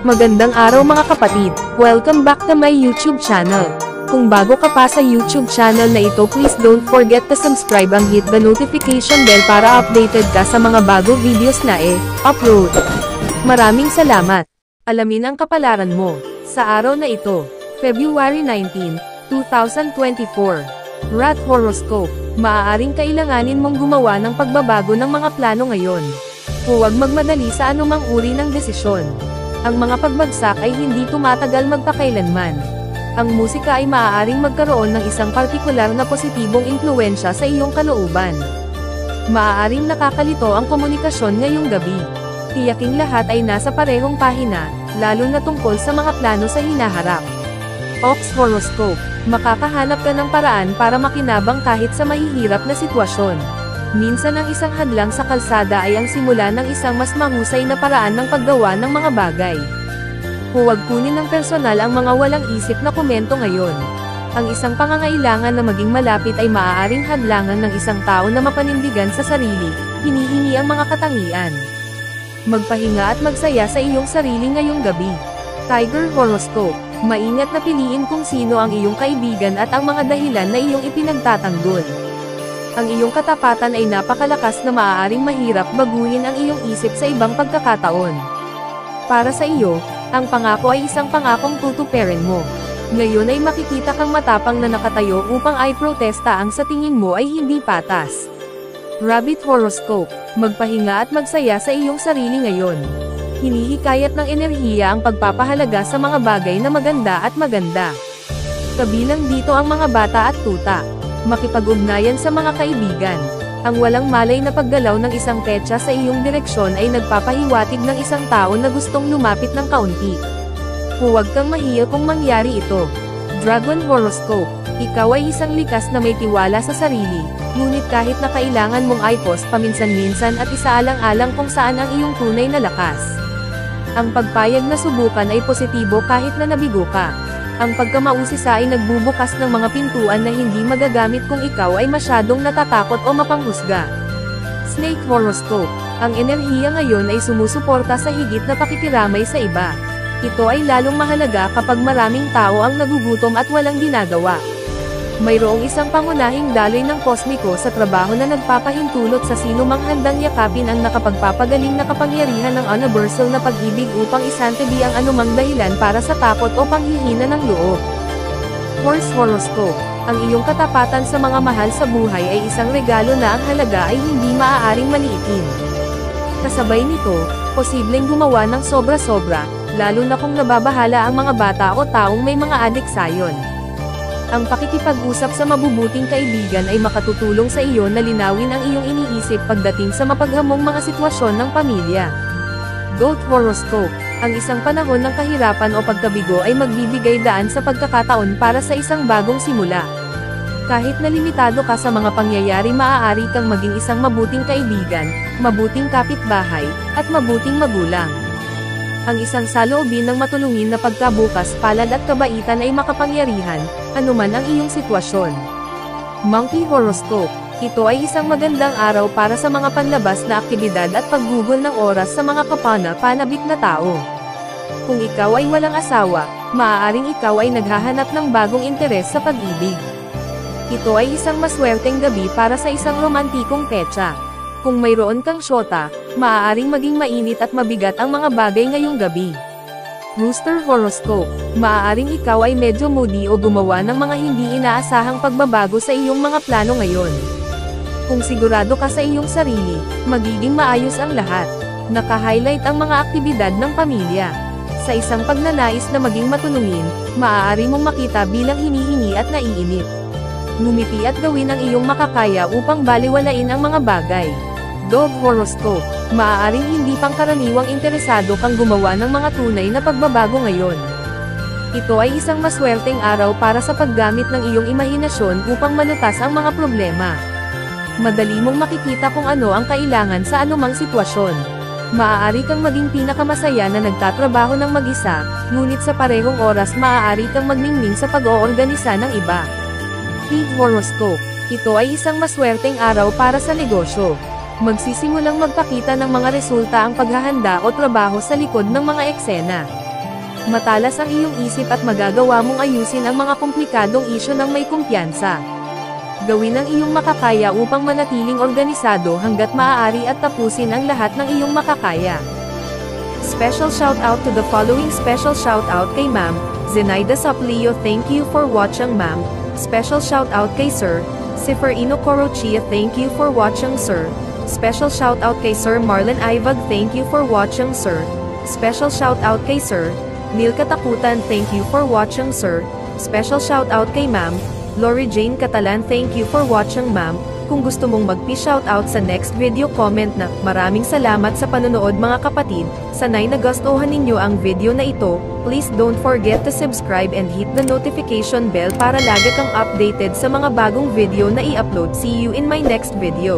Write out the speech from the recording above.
Magandang araw mga kapatid, welcome back to my YouTube channel. Kung bago ka pa sa YouTube channel na ito, please don't forget to subscribe and hit the notification bell para updated ka sa mga bago videos na upload. Maraming salamat. Alamin ang kapalaran mo sa araw na ito, February 19, 2024. Rat Horoscope. Maaaring kailanganin mong gumawa ng pagbabago ng mga plano ngayon. Huwag magmadali sa anumang uri ng desisyon. Ang mga pagbagsak ay hindi tumatagal magpakailanman. Ang musika ay maaaring magkaroon ng isang partikular na positibong impluwensya sa iyong kalooban. Maaaring nakakalito ang komunikasyon ngayong gabi. Tiyaking lahat ay nasa parehong pahina, lalo na tungkol sa mga plano sa hinaharap. Ox Horoscope. Makakahanap ka ng paraan para makinabang kahit sa mahihirap na sitwasyon. Minsan ang isang hadlang sa kalsada ay ang simula ng isang mas mahusay na paraan ng paggawa ng mga bagay. Huwag kunin ng personal ang mga walang isip na komento ngayon. Ang isang pangangailangan na maging malapit ay maaaring hadlangan ng isang tao na mapanindigan sa sarili, hinihingi ang mga katangian. Magpahinga at magsaya sa iyong sarili ngayong gabi. Tiger Horoscope. Maingat na piliin kung sino ang iyong kaibigan at ang mga dahilan na iyong ipinagtatanggol. Ang iyong katapatan ay napakalakas na maaaring mahirap baguhin ang iyong isip sa ibang pagkakataon. Para sa iyo, ang pangako ay isang pangakong tutuparin mo. Ngayon ay makikita kang matapang na nakatayo upang ay protesta ang sa tingin mo ay hindi patas. Rabbit Horoscope. Magpahinga at magsaya sa iyong sarili ngayon. Hinihikayat ng enerhiya ang pagpapahalaga sa mga bagay na maganda at maganda. Kabilang dito ang mga bata at tuta. Makipag-ugnayan sa mga kaibigan. Ang walang malay na paggalaw ng isang petsa sa iyong direksyon ay nagpapahiwatig ng isang tao na gustong lumapit ng kaunti. Huwag kang mahiya kung mangyari ito. Dragon Horoscope. Ikaw ay isang likas na may tiwala sa sarili, ngunit kahit na kailangan mong i-post paminsan-minsan at isaalang-alang kung saan ang iyong tunay na lakas. Ang pagpayag na subukan ay positibo kahit na nabigo ka. Ang pagkamausisa ay nagbubukas ng mga pintuan na hindi magagamit kung ikaw ay masyadong natatakot o mapanghusga. Snake Horoscope. Ang enerhiya ngayon ay sumusuporta sa higit na pakikiramay sa iba. Ito ay lalong mahalaga kapag maraming tao ang nagugutom at walang ginagawa. Mayroong isang pangunahing daloy ng kosmiko sa trabaho na nagpapahintulot sa sino mang handang yakapin ang nakapagpapagaling na kapangyarihan ng universal na pag-ibig upang isantabi ang anumang dahilan para sa takot o panghihina ng loob. Horse Horoscope. Ang iyong katapatan sa mga mahal sa buhay ay isang regalo na ang halaga ay hindi maaaring maliitin. Kasabay nito, posibleng gumawa ng sobra-sobra, lalo na kung nababahala ang mga bata o taong may mga adiksayon. Ang pakikipag-usap sa mabubuting kaibigan ay makatutulong sa iyo na linawin ang iyong iniisip pagdating sa mapaghamong mga sitwasyon ng pamilya. Goat Horoscope. Ang isang panahon ng kahirapan o pagkabigo ay magbibigay daan sa pagkakataon para sa isang bagong simula. Kahit na limitado ka sa mga pangyayari, maaari kang maging isang mabuting kaibigan, mabuting kapitbahay, at mabuting magulang. Ang isang saloobin ng matulungin na pagkabukas palad at kabaitan ay makapangyarihan, anuman ang iyong sitwasyon. Monkey Horoscope. Ito ay isang magandang araw para sa mga panlabas na aktibidad at paggugol ng oras sa mga kapana-panabik na tao. Kung ikaw ay walang asawa, maaaring ikaw ay naghahanap ng bagong interes sa pag-ibig. Ito ay isang maswerteng gabi para sa isang romantikong petsa. Kung mayroon kang syota, maaaring maging mainit at mabigat ang mga bagay ngayong gabi. Rooster Horoscope. Maaaring ikaw ay medyo moody o gumawa ng mga hindi inaasahang pagbabago sa iyong mga plano ngayon. Kung sigurado ka sa iyong sarili, magiging maayos ang lahat. Naka-highlight ang mga aktibidad ng pamilya. Sa isang pagnanais na maging matulungin, maaari mong makita bilang hinihingi at naiinip. Ngumiti at gawin ang iyong makakaya upang baliwalain ang mga bagay. Dog Horoscope. Maaaring hindi pangkaraniwang interesado kang gumawa ng mga tunay na pagbabago ngayon. Ito ay isang maswerteng araw para sa paggamit ng iyong imahinasyon upang malutas ang mga problema. Madali mong makikita kung ano ang kailangan sa anumang sitwasyon. Maaari kang maging pinakamasaya na nagtatrabaho ng mag-isa, ngunit sa parehong oras maaari kang magningning sa pag-oorganisa ng iba. Pig Horoscope. Ito ay isang maswerteng araw para sa negosyo. Magsisimulang magpakita ng mga resulta ang paghahanda o trabaho sa likod ng mga eksena. Matalas ang iyong isip at magagawa mong ayusin ang mga komplikadong isyu ng may kumpiyansa. Gawin ang iyong makakaya upang manatiling organisado hanggat maaari at tapusin ang lahat ng iyong makakaya. Special shoutout to the following. Special shoutout kay Ma'am Zenaida Saplio, thank you for watching Ma'am. Special shoutout kay Sir Seferino Corochia, thank you for watching Sir. Special shoutout kay Sir Marlon Ivag, thank you for watching Sir. Special shoutout kay Sir Neil Katakutan, thank you for watching Sir. Special shoutout kay Ma'am Lori Jane Catalan, thank you for watching Ma'am. Kung gusto mong magpi-shoutout sa next video, comment na, maraming salamat sa panonood mga kapatid. Sana'y nagustuhan ninyo ang video na ito. Please don't forget to subscribe and hit the notification bell para lagi kang updated sa mga bagong video na i-upload. See you in my next video.